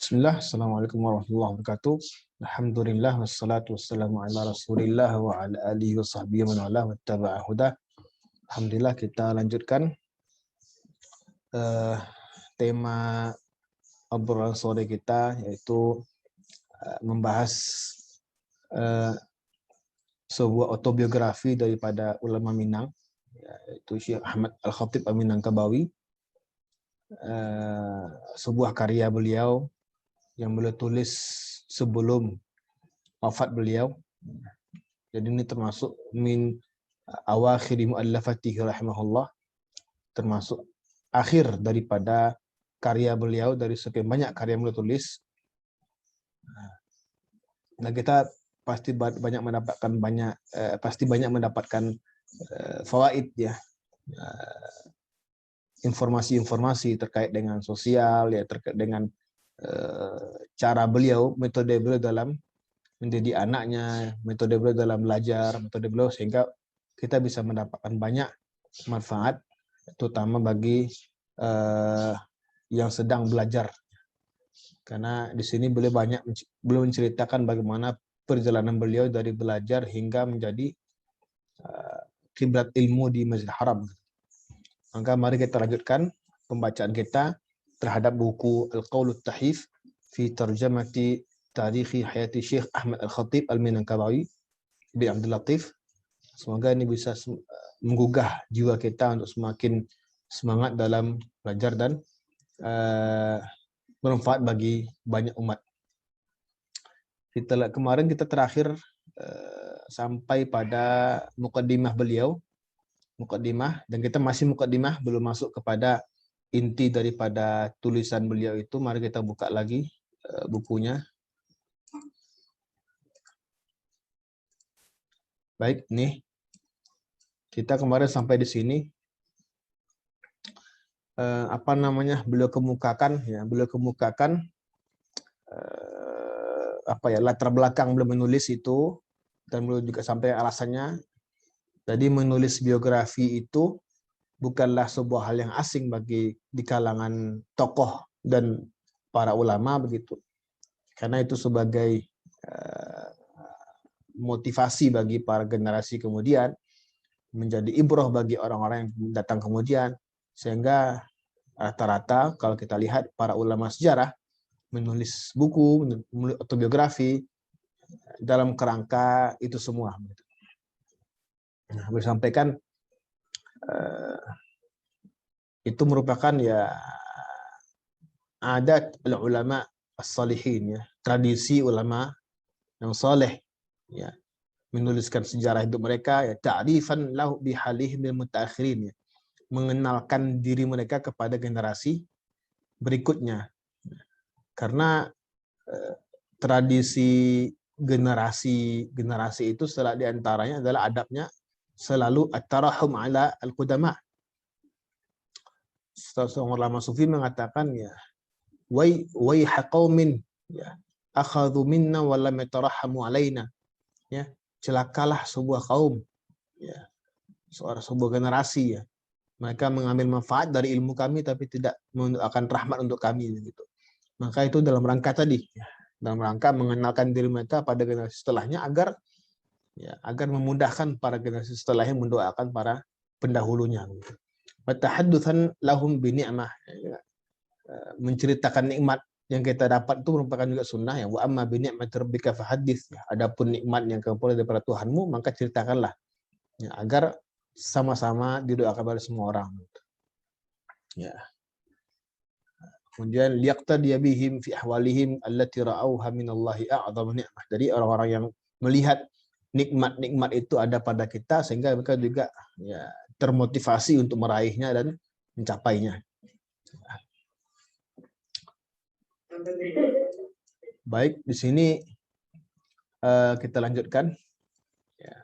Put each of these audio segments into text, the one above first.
Bismillah, Assalamualaikum warahmatullahi wabarakatuh. Alhamdulillah, wassalatu wassalamu ala rasulillah wa ala alihi wa sahbihi man wala wa taba'a huda. Alhamdulillah, kita lanjutkan tema obrolan sore kita, yaitu membahas sebuah autobiografi daripada ulama Minang, yaitu Syekh Ahmad Al-Khatib Al-Minangkabawi. Sebuah karya beliau yang beliau tulis sebelum wafat beliau. Jadi ini termasuk min awakhir mu'allafatihi rahimahullah, termasuk akhir daripada karya beliau dari sekian banyak karya yang beliau tulis. Nah, kita pasti banyak mendapatkan fawaid ya, informasi-informasi terkait dengan sosial ya, terkait dengan cara beliau, metode beliau dalam mendidik anaknya, metode beliau dalam belajar, metode beliau, sehingga kita bisa mendapatkan banyak manfaat, terutama bagi yang sedang belajar. Karena di sini beliau menceritakan bagaimana perjalanan beliau dari belajar hingga menjadi kiblat ilmu di Masjidil Haram. Maka mari kita lanjutkan pembacaan kita terhadap buku Al-Qaulul Tahif fi Tarjamati Tarikhi Hayati Syekh Ahmad Al-Khatib Al-Minangkabawi bin Abdul Latif. Semoga ini bisa menggugah jiwa kita untuk semakin semangat dalam belajar dan bermanfaat bagi banyak umat. Kemarin kita terakhir sampai pada mukaddimah beliau, dan kita masih mukaddimah, belum masuk kepada inti daripada tulisan beliau itu. Mari kita buka lagi bukunya. Baik, nih kita kemarin sampai di sini. Beliau kemukakan latar belakang beliau menulis itu, dan beliau juga sampai alasannya. Jadi menulis biografi itu bukanlah sebuah hal yang asing bagi di kalangan tokoh dan para ulama begitu, karena itu sebagai motivasi bagi para generasi kemudian, menjadi ibrah bagi orang-orang yang datang kemudian, sehingga rata-rata kalau kita lihat para ulama sejarah menulis buku, menulis autobiografi dalam kerangka itu semua. Nah, boleh sampaikan itu merupakan ya adat ulama as-salihin ya, tradisi ulama yang saleh ya, menuliskan sejarah hidup mereka ya, ta'rifan lahu bihalihim bil mutaakhirin ya, mengenalkan diri mereka kepada generasi berikutnya. Karena tradisi generasi itu salah diantaranya adalah adabnya selalu at-tarahum ala al-qudama. Seorang ulama sufi mengatakan ya, wai haqaumin ya, akhadhu minna wa lam yatarahamu alaina ya, celakalah sebuah kaum ya, sebuah generasi ya, mereka mengambil manfaat dari ilmu kami tapi tidak mendoakan rahmat untuk kami gitu. Maka itu dalam rangka tadi ya, dalam rangka mengenalkan diri mereka pada generasi setelahnya, agar memudahkan para generasi setelahnya mendoakan para pendahulunya. Watahaddusan lahum bi ni'mah, menceritakan nikmat yang kita dapat itu merupakan juga sunnah ya. Wa amma bi ni'mati rabbika fahaddits, adapun nikmat yang kamu peroleh daripada Tuhanmu maka ceritakanlah ya, agar sama-sama didoakan oleh semua orang ya. Kemudian liyaqtadiya bihim fi ahwalihim allati ra'auha minallahi a'dhamu ni'mah. Jadi orang-orang yang melihat nikmat-nikmat itu ada pada kita, sehingga mereka juga ya termotivasi untuk meraihnya dan mencapainya. Baik, di sini kita lanjutkan. Ya.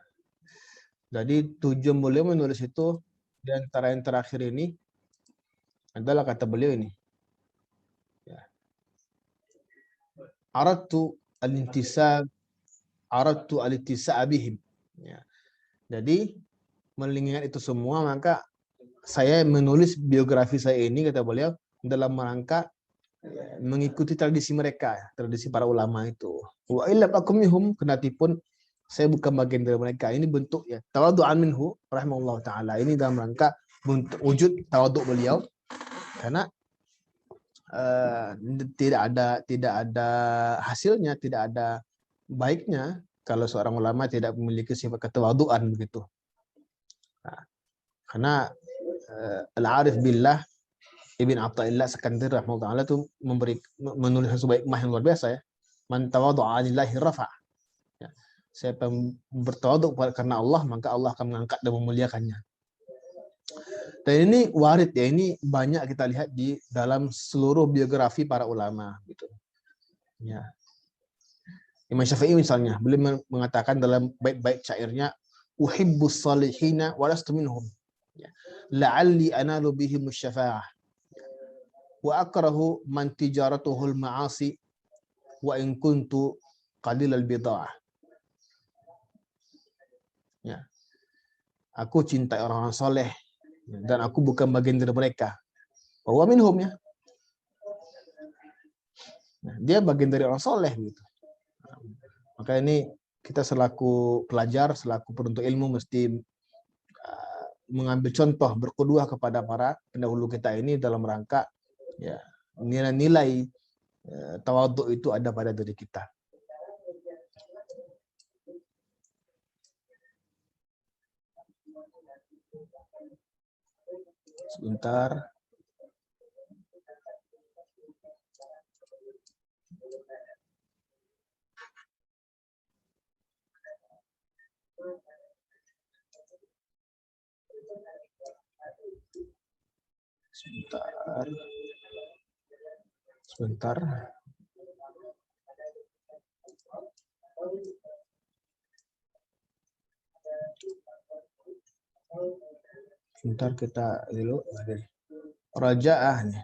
Jadi tujuan beliau menulis itu di antara yang terakhir ini adalah kata beliau ini. Ya. Aradtu al-intisab bihim. Ya. Jadi mengingat itu semua, maka saya menulis biografi saya ini, kata beliau, dalam rangka mengikuti tradisi mereka, tradisi para ulama itu. Wa illam akum minhum, kendati pun saya bukan bagian dari mereka. Ini bentuk ya tawadhu'an minhu rahimahullah taala. Ini dalam rangka wujud tawadhu' beliau, karena tidak ada hasilnya, tidak ada baiknya kalau seorang ulama tidak memiliki sifat ketawaduan begitu. Nah, karena Al-Arif Billah Ibn Athaillah Sekandar rahimahullah itu menulis sebuah hikmah yang luar biasa ya. Man tawadhu'a lillahi rafa'. Ya. Siapa yang bertawadhu karena Allah, maka Allah akan mengangkat dan memuliakannya. Dan ini warid ya, ini banyak kita lihat di dalam seluruh biografi para ulama gitu. Ya. Imam Syafi'i misalnya, beliau mengatakan dalam bait-bait syairnya, uhibbus salihina wa lastu minhum. Ya. La'alli analu bihim syafa'ah. Wa akrahu man tijaratuhul ma'asi wa in kuntu qalilal bid'ah. Ya. Aku cintai orang-orang soleh dan aku bukan bagian dari mereka. Wa minhum ya. Nah, dia bagian dari orang soleh gitu. Maka ini kita selaku pelajar, selaku penuntut ilmu mesti mengambil contoh, berqudwah kepada para pendahulu kita ini dalam rangka ya nilai-nilai tawadhu itu ada pada diri kita. Sebentar. Sebentar. Sebentar kita dulu. Raja'ah nih.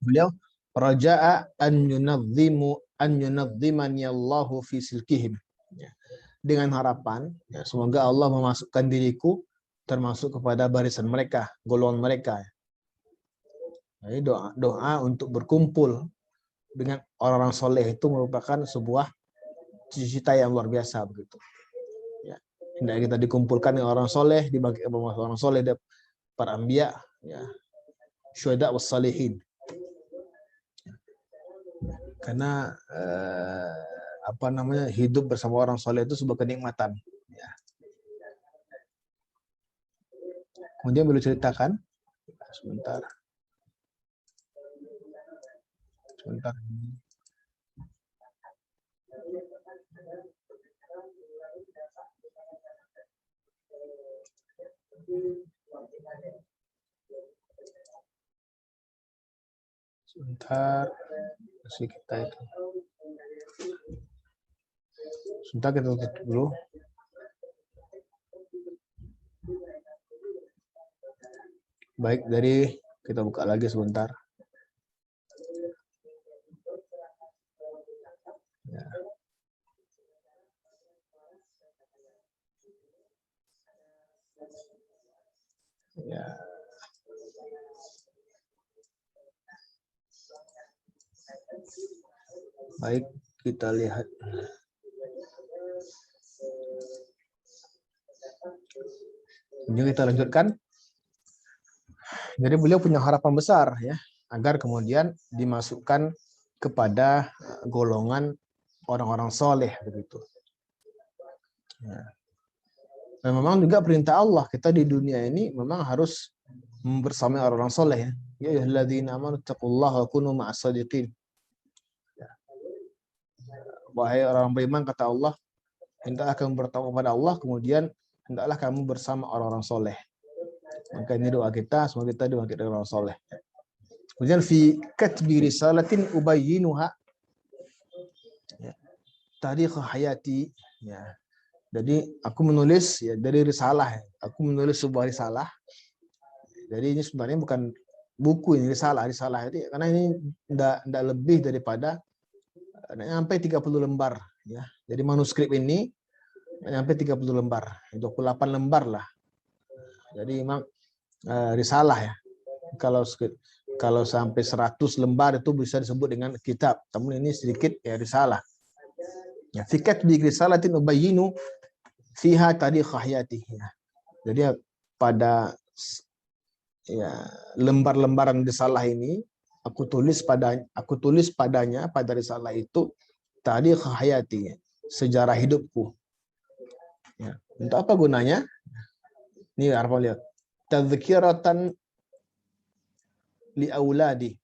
Beliau raja'a an yunazzimani Allahu fi silkihim. Ya. Dengan harapan ya, semoga Allah memasukkan diriku termasuk kepada barisan mereka, golongan mereka. Jadi doa untuk berkumpul dengan orang-orang soleh itu merupakan sebuah cita-cita yang luar biasa begitu. Ya, hendaknya kita dikumpulkan dengan orang soleh, dibagi orang soleh, para anbiya, ya, syuhada was salihin. Karena hidup bersama orang soleh itu sebuah kenikmatan. Ya. Kemudian beliau ceritakan, sebentar. Sebentar, masih kita itu. Sebentar kita tutup dulu. Baik, dari kita buka lagi sebentar. Ya. Ya. Baik, kita lihat. Ini kita lanjutkan. Jadi beliau punya harapan besar ya, agar kemudian dimasukkan kepada golongan orang-orang soleh begitu. Ya. Dan memang juga perintah Allah, kita di dunia ini memang harus bersama orang-orang soleh ya. Ya ayyuhalladzina amanu taqullaha wa kunu ma'as shadiqin. Ya. Wahai orang beriman, kata Allah, hendaklah kamu bertakwa kepada Allah, kemudian hendaklah kamu bersama orang-orang soleh. Maka ini doa kita, semoga kita diwakili orang soleh. Kemudian fi katbi risalatin ubayyinuha, ya, tarikh hayati, ya. Jadi aku menulis ya dari risalah, aku menulis sebuah risalah. Jadi ini sebenarnya bukan buku, ini risalah itu karena ini enggak lebih daripada sampai 30 lembar ya. Jadi manuskrip ini sampai 30 lembar, 28 lembar lah. Jadi memang risalah ya. Kalau kalau sampai 100 lembar itu bisa disebut dengan kitab. Namun ini sedikit ya risalah. Ya, fikat bi risalatin ubayyinu fiha tarikh hayatihi. Jadi pada ya lembar-lembaran risalah ini aku tulis padanya pada risalah itu tarikh hayati, sejarah hidupku. Ya. Untuk apa gunanya? Ini harap lihat. Tadhkiratan li auladi.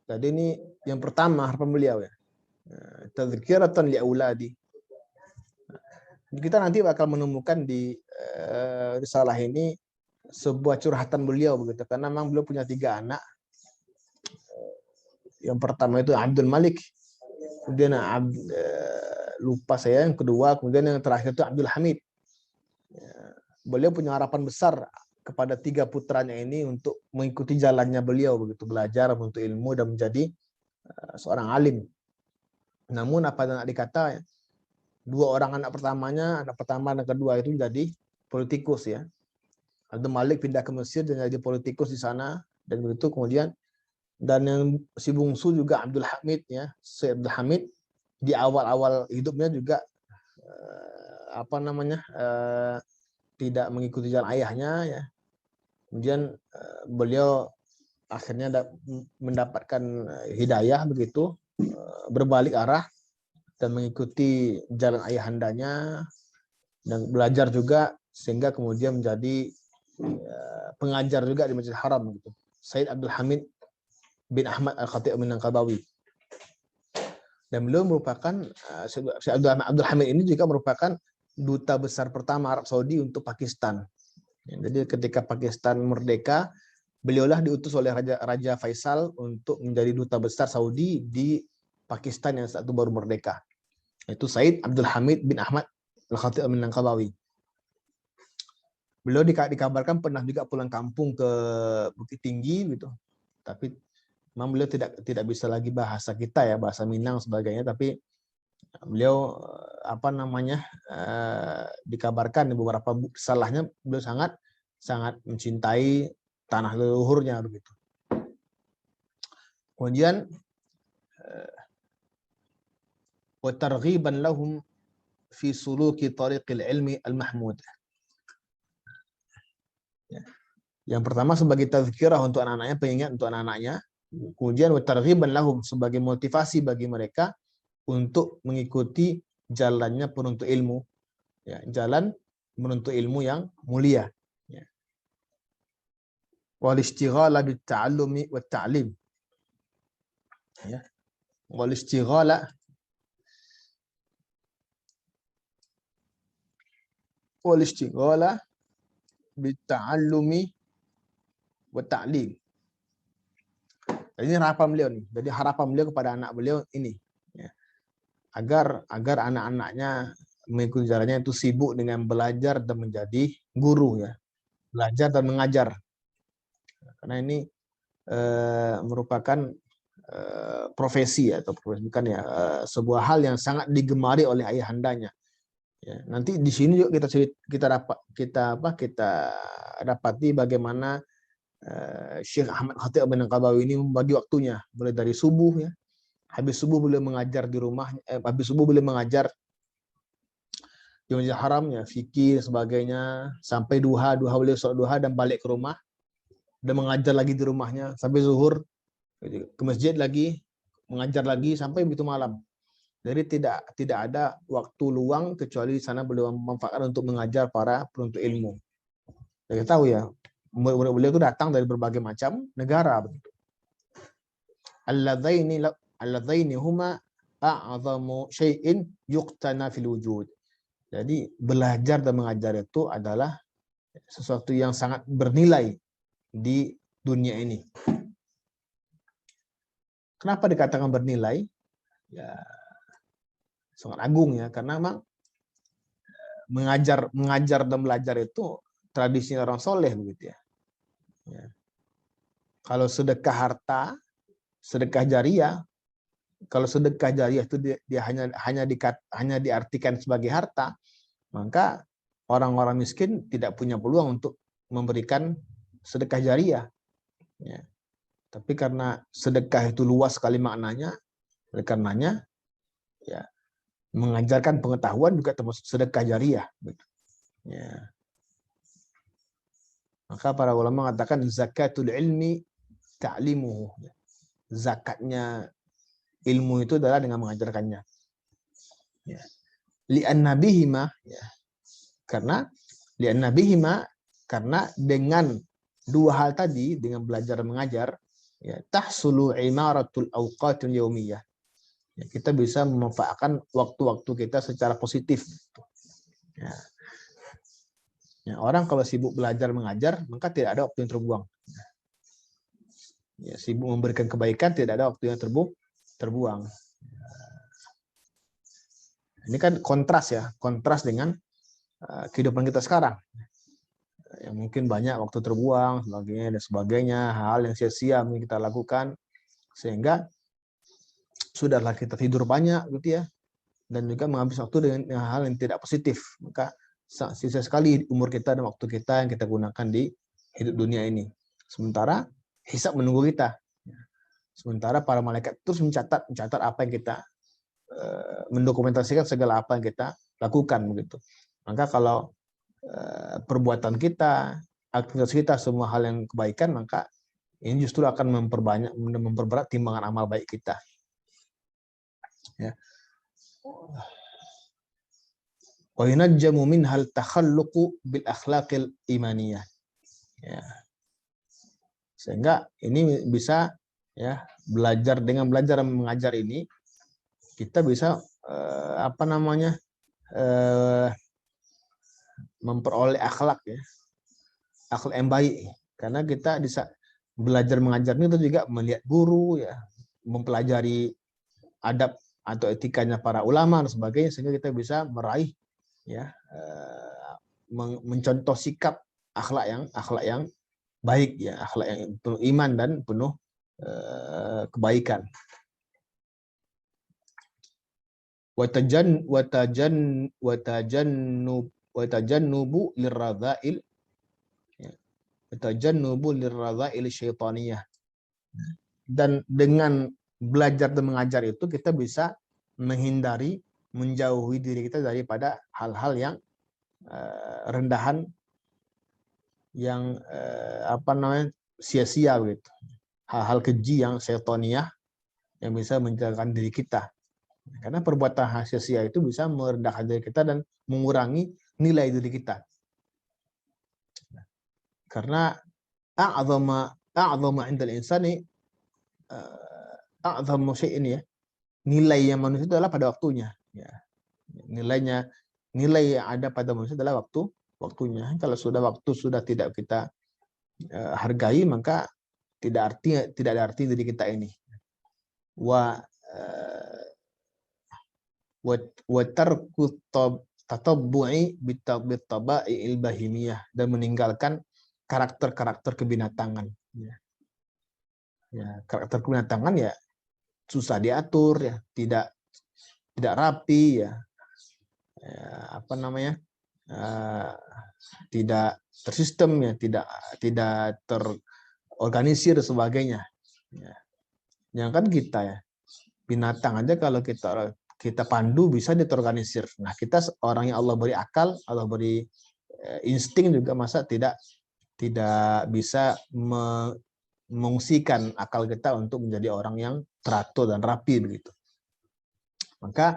Jadi ini yang pertama harapan beliau ya. Tadhkiratan li auladi. Kita nanti bakal menemukan di risalah ini sebuah curhatan beliau begitu, karena memang beliau punya 3 anak. Yang pertama itu Abdul Malik, kemudian lupa saya yang kedua, kemudian yang terakhir itu Abdul Hamid. Beliau punya harapan besar kepada 3 putranya ini untuk mengikuti jalannya beliau begitu, belajar menuntut ilmu dan menjadi seorang alim. Namun apa yang dikata 2 orang anak pertamanya, anak pertama dan kedua itu jadi politikus ya. Abdul Malik pindah ke Mesir dan jadi politikus di sana, dan begitu kemudian, dan yang si bungsu juga Abdul Hamid ya, Syekh Abdul Hamid di awal-awal hidupnya juga tidak mengikuti jalan ayahnya ya. Kemudian beliau akhirnya mendapatkan hidayah begitu, berbalik arah dan mengikuti jalan ayahandanya dan belajar juga sehingga kemudian menjadi pengajar juga di Masjidil Haram gitu. Said Abdul Hamid bin Ahmad Al-Khatib Minangkabawi. Dan beliau merupakan Abdul Hamid ini juga merupakan duta besar pertama Arab Saudi untuk Pakistan. Jadi ketika Pakistan merdeka, beliaulah diutus oleh Raja Faisal untuk menjadi duta besar Saudi di Pakistan yang saat itu baru merdeka. Itu Said Abdul Hamid bin Ahmad Al-Khatib Minangkabawi. Beliau dikabarkan pernah juga pulang kampung ke Bukit Tinggi gitu. Tapi memang beliau tidak bisa lagi bahasa kita ya, bahasa Minang sebagainya, tapi beliau dikabarkan di beberapa salahnya beliau sangat mencintai tanah leluhurnya begitu. Kemudian wa targhiban lahum fi suluki tariqil ilmi al-mahmud. Yang pertama sebagai tazkirah untuk anak-anaknya, pengingat untuk anak-anaknya. Kemudian wa targhiban lahum sebagai motivasi bagi mereka untuk mengikuti jalannya penuntut ilmu, ya, jalan menuntut ilmu yang mulia. Ya. Wal istighala bit ta'allumi wat ta'lim. Ya. Wal istighala bit ta'allumi wat ta'lim. Ini harapan beliau nih. Jadi harapan beliau kepada anak beliau ini, ya, agar anak-anaknya mengikuti jalannya itu sibuk dengan belajar dan menjadi guru ya, belajar dan mengajar. Karena ini merupakan profesi atau bukan ya, sebuah hal yang sangat digemari oleh ayahandanya. Ya, nanti di sini juga kita dapati bagaimana Syekh Ahmad Khatib Minangkabawi ini membagi waktunya, mulai dari subuh ya, habis subuh beliau mengajar di rumah, habis subuh beliau mengajar di Masjidil Haram ya, fikih sebagainya, sampai duha beliau sholat duha dan balik ke rumah dan mengajar lagi di rumahnya sampai zuhur, ke masjid lagi mengajar lagi sampai begitu malam. Jadi tidak ada waktu luang kecuali di sana beliau memanfaatkan untuk mengajar para penuntut ilmu. Kita tahu ya, beliau itu datang dari berbagai macam negara begitu. Alladzaini huma a'zamu syai'in yuqtana fil wujud. Jadi belajar dan mengajar itu adalah sesuatu yang sangat bernilai di dunia ini. Kenapa dikatakan bernilai? Ya, sangat agung ya, karena memang mengajar dan belajar itu tradisi orang soleh begitu ya. Ya. Kalau sedekah harta, sedekah jariah, kalau sedekah jariah itu dia hanya diartikan sebagai harta, maka orang-orang miskin tidak punya peluang untuk memberikan sedekah jariah. Ya. Tapi karena sedekah itu luas sekali maknanya, oleh karenanya ya mengajarkan pengetahuan juga termasuk sedekah jariah. Ya. Maka para ulama mengatakan zakatul ilmi ta'limuhu. Zakatnya ilmu itu adalah dengan mengajarkannya. Ya. Li'anna bihima, ya. Karena dengan dua hal tadi, dengan belajar dan mengajar, ya, tahsulu imaratul awqatul yaumiyah. Ya, kita bisa memanfaatkan waktu-waktu kita secara positif. Ya. Ya, orang kalau sibuk belajar mengajar, maka tidak ada waktu yang terbuang. Ya, sibuk memberikan kebaikan, tidak ada waktu yang terbuang. Ini kan kontras ya, kontras dengan kehidupan kita sekarang. Ya, mungkin banyak waktu terbuang, sebagainya, hal yang sia-sia yang kita lakukan, sehingga sudahlah kita tidur banyak, gitu ya, dan juga menghabis waktu dengan hal yang tidak positif. Maka sisa sekali umur kita dan waktu kita yang kita gunakan di hidup dunia ini. Sementara hisab menunggu kita. Sementara para malaikat terus mencatat apa yang kita mendokumentasikan segala apa yang kita lakukan begitu. Maka kalau perbuatan kita, aktivitas kita, semua hal yang kebaikan, maka ini justru akan memperberat timbangan amal baik kita. Ya. Wa yunajjamu minhal takhalluqu bil akhlaqil imaniyah. Ya. Sehingga ini bisa ya dengan belajar dan mengajar ini kita bisa memperoleh akhlak ya, akhlak yang baik, karena kita bisa belajar mengajar itu juga melihat guru ya, mempelajari adab atau etikanya para ulama dan sebagainya, sehingga kita bisa meraih ya mencontoh sikap akhlak yang baik ya, akhlak yang penuh iman dan penuh kebaikan. Watajannubu lirradha'il syaitaniyah. Dan dengan belajar dan mengajar itu kita bisa menjauhi diri kita daripada hal-hal yang rendahan, yang sia-sia gitu. Hal-hal keji yang syaitaniyah yang bisa menjauhkan diri kita. Karena perbuatan sia-sia itu bisa merendahkan diri kita dan mengurangi nilai diri kita. Karena a'zama 'indal insani a'zamu syai'in ya. Nilai yang manusia itu adalah pada waktunya. Ya. Nilai yang ada pada manusia adalah waktunya. Kalau waktu sudah tidak kita hargai, maka tidak ada arti diri kita ini. Wa tarku tatabbu'i bitaba'i'il bahimiyah, dan meninggalkan karakter kebinatangan. Ya, karakter kebinatangan ya susah diatur ya, tidak rapi ya, tidak tersistem ya, tidak terorganisir dan sebagainya. Ya. Yang kan kita ya, binatang aja kalau kita pandu bisa diterorganisir. Nah, kita orang yang Allah beri akal, Allah beri insting juga, masa tidak bisa mengungsikan akal kita untuk menjadi orang yang teratur dan rapi begitu. Maka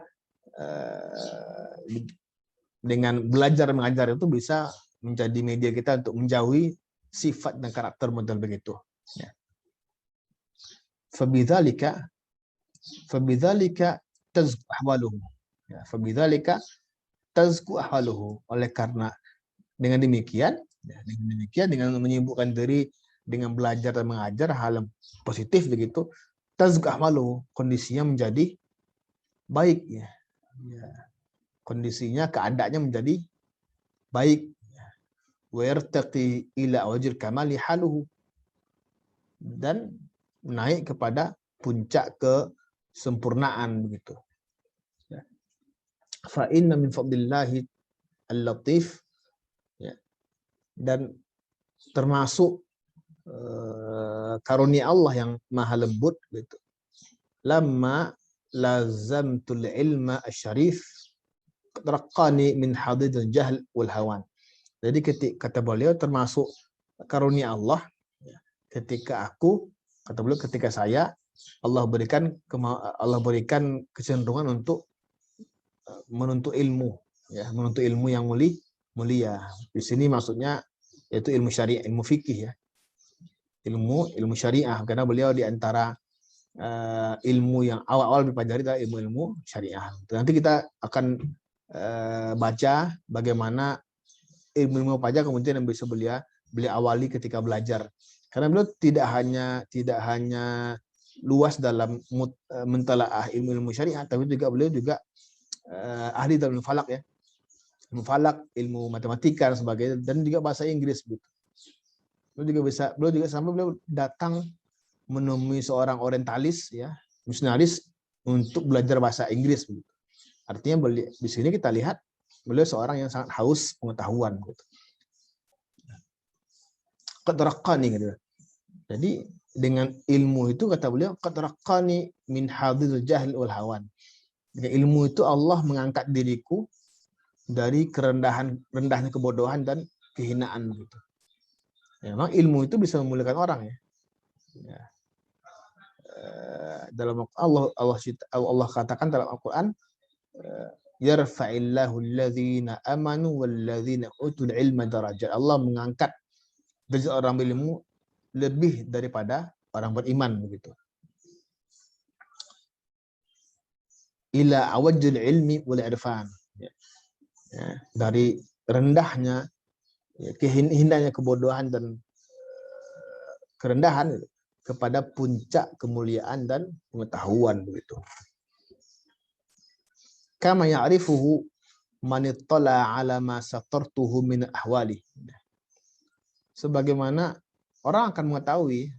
dengan belajar mengajar itu bisa menjadi media kita untuk menjauhi sifat dan karakter model begitu. Ya. Fabidzalika tazku ahwaluhu. Ya, fabidzalika tazku ahwaluhu. Oleh karena dengan demikian dengan menyibukkan diri dengan belajar dan mengajar hal yang positif begitu, tazku ahwaluhu, kondisinya menjadi baik ya. Kondisinya, keadaannya menjadi baik. Wa yartaqi ila wajil kamali haluhu, dan naik kepada puncak kesempurnaan begitu. Fa inna min fadlillahi al-latif, ya. Dan termasuk karunia Allah yang maha lembut gitu. Lamma lazamtul ilma asyarif raqqani min hadidil jahl wal hawan. Jadi kata beliau termasuk karunia Allah ketika ketika saya Allah berikan kecenderungan untuk menuntut ilmu, ya, menuntut ilmu yang mulia. Di sini maksudnya yaitu ilmu syariah, ilmu fikih ya. Ilmu syariah, karena beliau di antara ilmu yang awal-awal dipelajari adalah ilmu syariah. Nanti kita akan baca bagaimana ilmu apa aja kemudian yang bisa beliau awali ketika belajar. Karena beliau tidak hanya luas dalam mentelaah ilmu syariah, tapi beliau juga ahli dalam ilmu falak ya. Ilmu falak, ilmu matematika dan sebagainya, dan juga bahasa Inggris gitu. Beliau juga sampai beliau datang menemui seorang orientalis ya, misionaris untuk belajar bahasa Inggris begitu. Artinya di sini kita lihat beliau seorang yang sangat haus pengetahuan gitu. Qadraqani gitu. Jadi dengan ilmu itu kata beliau qadraqani min hadhil jahl wal hawan. Dengan ilmu itu Allah mengangkat diriku dari rendahnya kebodohan dan kehinaan gitu. Ya, memang ilmu itu bisa memuliakan orang ya. Ya. Dalam Allah katakan dalam Al-Qur'an yarfa'illahu alladhina amanu walladzina utul ilma darajat. Allah mengangkat derajat orang berilmu lebih daripada orang beriman begitu. Ila awajjul ilmi wal irfan. Ya, dari rendahnya hinanya kebodohan dan kerendahan kepada puncak kemuliaan dan pengetahuan begitu. Kama ya'rifuhu man ittala ala ma satartuhu min ahwali. Sebagaimana orang akan mengetahui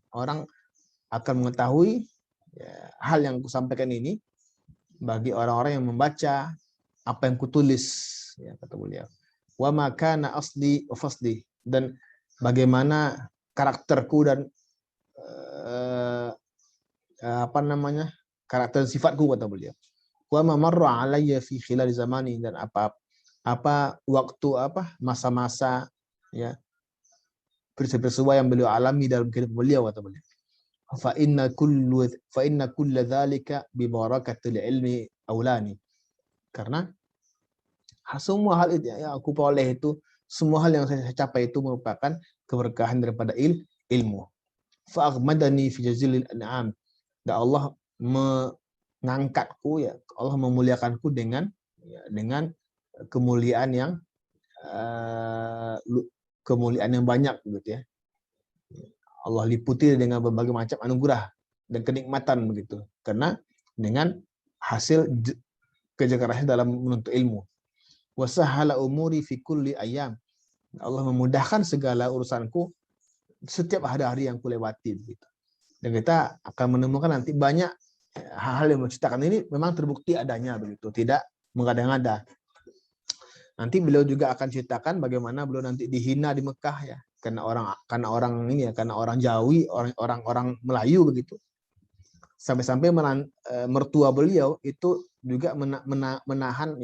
ya, hal yang kusampaikan ini bagi orang-orang yang membaca apa yang kutulis ya, kata beliau. Wa ma kana asli wa fasli, dan bagaimana karakterku dan karakter sifatku kata beliau. Wa ma marra alayya fi khilal zamani, dan masa-masa ya peristiwa yang beliau alami dalam kehidupan beliau kata beliau. Fa inna kulla dzalika bi barakatil ilmi aulani. Karena semua hal itu yang aku peroleh itu, semua hal yang saya capai itu merupakan keberkahan daripada ilmu. Fa aghmadani fi jazilil an'am. Dan Allah mengangkatku ya, Allah memuliakanku dengan kemuliaan yang banyak gitu ya. Allah liputi dengan berbagai macam anugerah dan kenikmatan begitu. Karena dengan hasil kerja kerasnya dalam menuntut ilmu. Wa sahala umuri fi kulli ayyam. Allah memudahkan segala urusanku setiap hari-hari yang kulewati begitu. Dan kita akan menemukan nanti banyak hal-hal yang menciptakan ini memang terbukti adanya begitu, tidak mengada-ngada. Nanti beliau juga akan ceritakan bagaimana beliau nanti dihina di Mekah ya, karena orang Jawi, orang Melayu begitu. Sampai-sampai mertua beliau itu juga menahan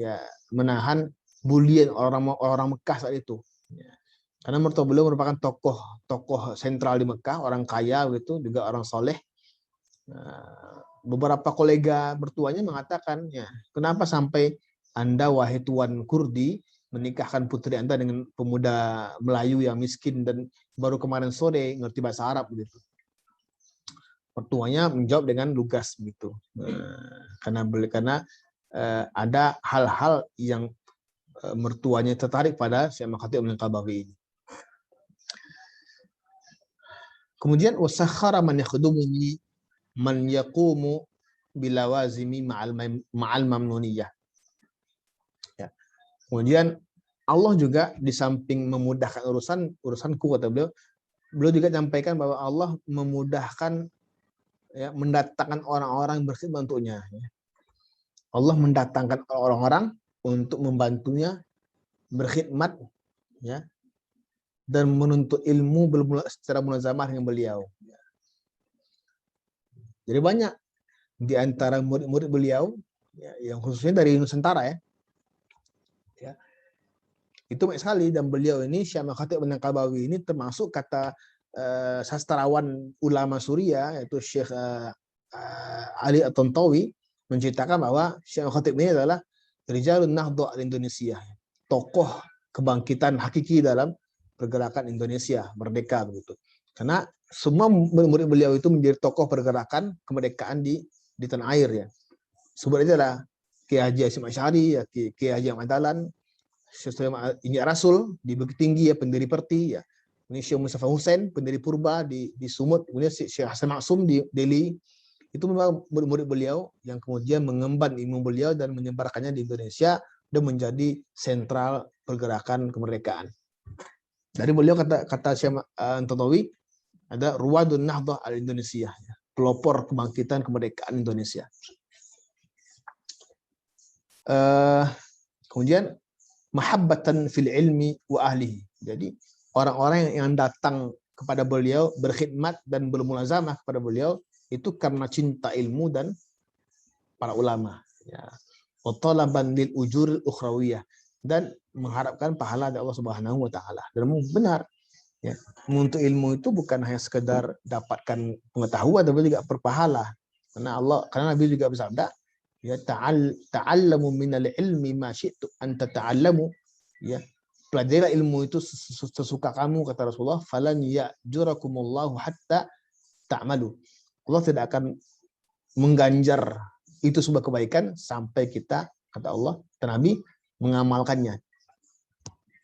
bulian orang Mekah saat itu. Karena mertua beliau merupakan tokoh sentral di Mekah, orang kaya begitu, juga orang soleh. Beberapa kolega mertuanya mengatakan, ya, kenapa sampai Anda wahai tuan Kurdi menikahkan putri Anda dengan pemuda Melayu yang miskin dan baru kemarin sore ngerti bahasa Arab begitu. Mertuanya menjawab dengan lugas begitu. Karena ada hal-hal yang mertuanya tertarik pada Syekh Khatib Al-Qabawi ini. Kemudian wasakhara man yakhdumuni man yaqumu bilawazimi ma'al mamnuniyah. Ya. Kemudian Allah juga di samping memudahkan urusanku kata beliau juga menyampaikan bahwa Allah memudahkan ya, mendatangkan orang-orang yang berkhidmat untuknya. Ya. Allah mendatangkan orang-orang untuk membantunya berkhidmat ya dan menuntut ilmu secara mulazamah dengan beliau. Jadi banyak di antara murid-murid beliau yang khususnya dari Nusantara ya, itu banyak sekali. Dan beliau ini Syekh Ahmad Khatib An-Naqabawi ini termasuk kata sastrawan ulama Suriah yaitu Syekh Ali At-Tantawi menceritakan bahwa Syekh Ahmad Khatib ini adalah Rijalun Nahdha al-Indonesia, tokoh kebangkitan hakiki dalam pergerakan Indonesia merdeka begitu. Karena semua murid beliau itu menjadi tokoh pergerakan kemerdekaan di tanah air ya. Sebut aja lah Kiai Haji Hasyim Asy'ari, ya, Kiai Haji Ahmad Dahlan, Syekh Injak Rasul di Bukit Tinggi ya, pendiri Perti ya. Ini Syekh Mustafa Hussein, pendiri Purba di Sumut, kemudian Syekh Hasan Maksum di Delhi. Itu memang murid-murid beliau yang kemudian mengemban ilmu beliau dan menyebarkannya di Indonesia dan menjadi sentral pergerakan kemerdekaan. Dari beliau kata Syekh Tantowi ada Ruwadun Nahdhah al-Indonesia, pelopor kebangkitan kemerdekaan Indonesia. Kemudian mahabbatan fil ilmi wa ahlihi. Jadi orang-orang yang datang kepada beliau berkhidmat dan bermulazamah kepada beliau itu karena cinta ilmu dan para ulama. Ya. Wa talaban lil ujuril ukhrawiyah, dan mengharapkan pahala dari Allah Subhanahu wa taala. Dan benar ya, menuntut ilmu itu bukan hanya sekedar dapatkan pengetahuan tapi juga berpahala. Karena Nabi juga bersabda, ya ta'allamu minal ilmi ma syi'tu an tata'allamu, ya pelajari ilmu itu sesuka kamu, kata Rasulullah, falan ya'jurakumullahu hatta ta'malu. Allah tidak akan mengganjar itu sebuah kebaikan sampai kita, kata Allah dan Nabi, mengamalkannya.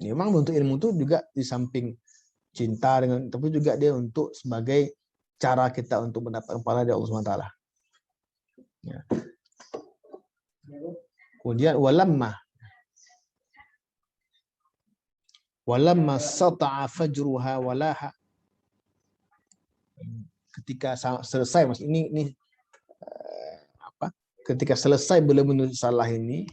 Memang untuk ilmu itu juga di samping cinta dengan, tapi juga dia untuk sebagai cara kita untuk mendapatkan pahala dari Allah SWT. Ya. Kemudian walamma sata'a fajruha walaha, ketika selesai, mas ini ketika selesai beliau menulis salah ini,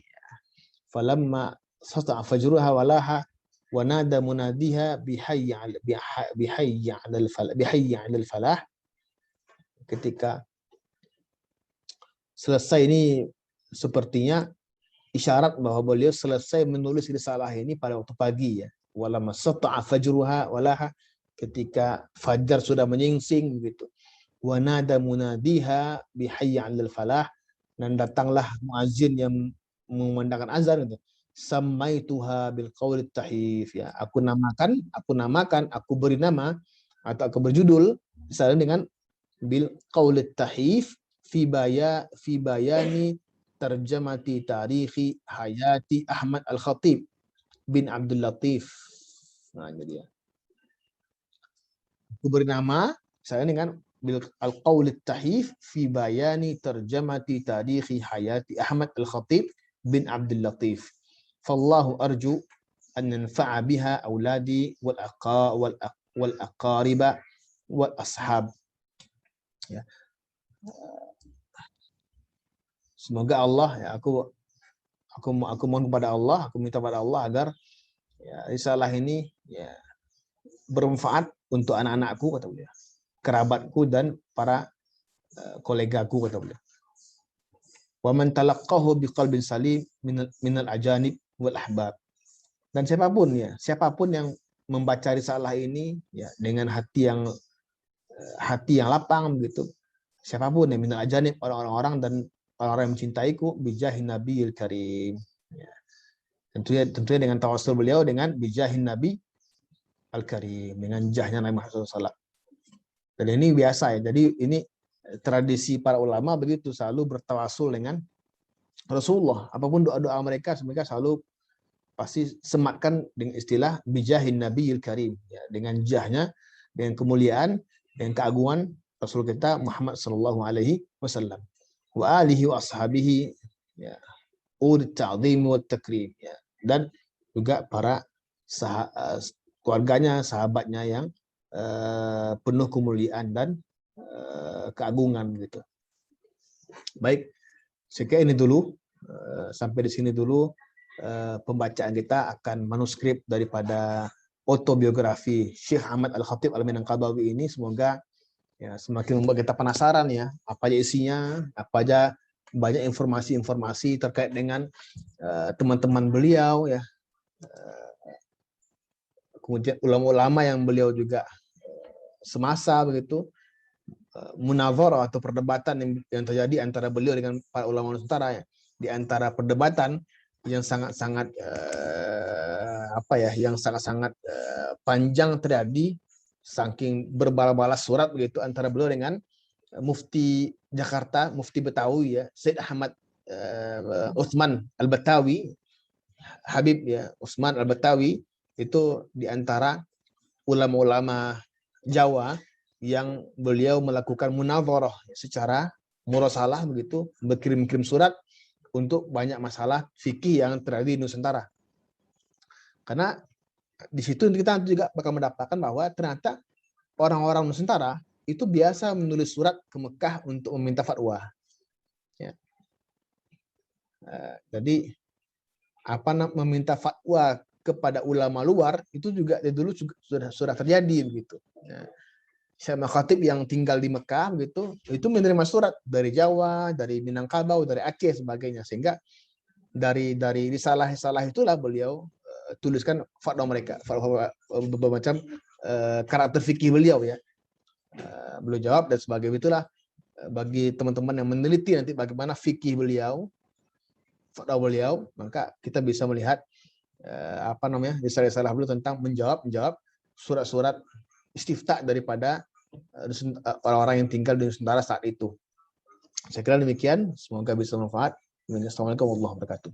falamma sata'a fajruha walaha wa nada munadiha bihayya 'alal falah. Ketika selesai ini sepertinya isyarat bahwa beliau selesai menulis risalah ini pada waktu pagi ya. Walamma sata'a fajruha walaha, ketika fajar sudah menyingsing gitu. Wa nada munadiha bihayya 'alal falah, dan datanglah muazin yang memandangkan azan gitu. Samaituha bil qauli tahif, ya. Aku namakan, aku beri nama atau aku berjudul misalnya dengan bil qauli tahif fi bayani tarjamati tarikhi hayati Ahmad Al-Khatib bin Abdul Latif. Nah, ini dia. Aku beri nama misalnya dengan bil al-qaul tahif fi bayani tarjamati tarikhi hayati Ahmad Al-Khatib bin Abdul Latif. Fallahu arju an nanfa'a biha auladi wal aqariba wal ashab. Ya. Semoga Allah, ya, aku mohon kepada Allah, aku minta kepada Allah agar ya, risalah ini ya bermanfaat untuk anak-anakku, kata beliau, kerabatku dan para kolegaku, kata beliau. Wa man talaqqahu biqalbin salim minal ajanib wal ahbab. Dan siapapun yang membaca risalah ini ya dengan hati yang lapang begitu. Siapapun yang minal ajanib, orang-orang dan orang-orang yang mencintaiku, bijahin nabiyil karim. Ya. Tentunya dengan tawasul beliau dengan bijahin nabi al-karim, dengan jahnya Nabi Muhammad SAW. Dan ini biasa ya. Jadi ini tradisi para ulama begitu, selalu bertawasul dengan Rasulullah. Apapun doa-doa mereka selalu pasti sematkan dengan istilah bijahin nabiyil karim, ya, dengan jahnya, dengan kemuliaan, dengan keagungan Rasul kita Muhammad sallallahu alaihi wasallam. Wa alihi wa ashabihi, ya, ul ta'zim wa takrim, ya, dan juga para keluarganya, sahabatnya yang penuh kemuliaan dan keagungan gitu. Baik, sekian ini dulu, sampai di sini dulu pembacaan kita akan manuskrip daripada autobiografi Syekh Ahmad Al-Khatib Al-Minangkabawi ini semoga ya semakin membuat kita penasaran ya, apa aja isinya, apa aja banyak informasi-informasi terkait dengan teman-teman beliau ya. Kemudian ulama-ulama yang beliau juga semasa begitu, munazarah atau perdebatan yang terjadi antara beliau dengan para ulama Nusantara ya. Di antara perdebatan yang sangat-sangat yang sangat-sangat panjang terjadi, saking berbalas-balas surat begitu antara beliau dengan Mufti Jakarta, Mufti Betawi ya, Said Ahmad Utsman Al-Batawi, Habib ya, Utsman Al-Batawi itu di antara ulama-ulama Jawa yang beliau melakukan munazarah secara murasalah begitu, berkirim-kirim surat untuk banyak masalah fikih yang terjadi di Nusantara. Karena di situ kita juga bakal mendapatkan bahwa ternyata orang-orang Nusantara itu biasa menulis surat ke Mekah untuk meminta fatwa. Ya. Jadi meminta fatwa kepada ulama luar itu juga dari dulu sudah terjadi begitu. Syekh Khatib yang tinggal di Mekah begitu, itu menerima surat dari Jawa, dari Minangkabau, dari Aceh sebagainya, sehingga dari risalah-risalah itulah beliau tuliskan fatwa mereka, beberapa macam karakter fikih beliau ya. Beliau jawab dan sebagainya. Itulah bagi teman-teman yang meneliti nanti bagaimana fikih beliau, fatwa beliau, maka kita bisa melihat risalah-risalah beliau tentang menjawab surat-surat istifta daripada orang-orang yang tinggal di Nusantara saat itu. Saya kira demikian, semoga bisa bermanfaat. Assalamualaikum warahmatullahi wabarakatuh.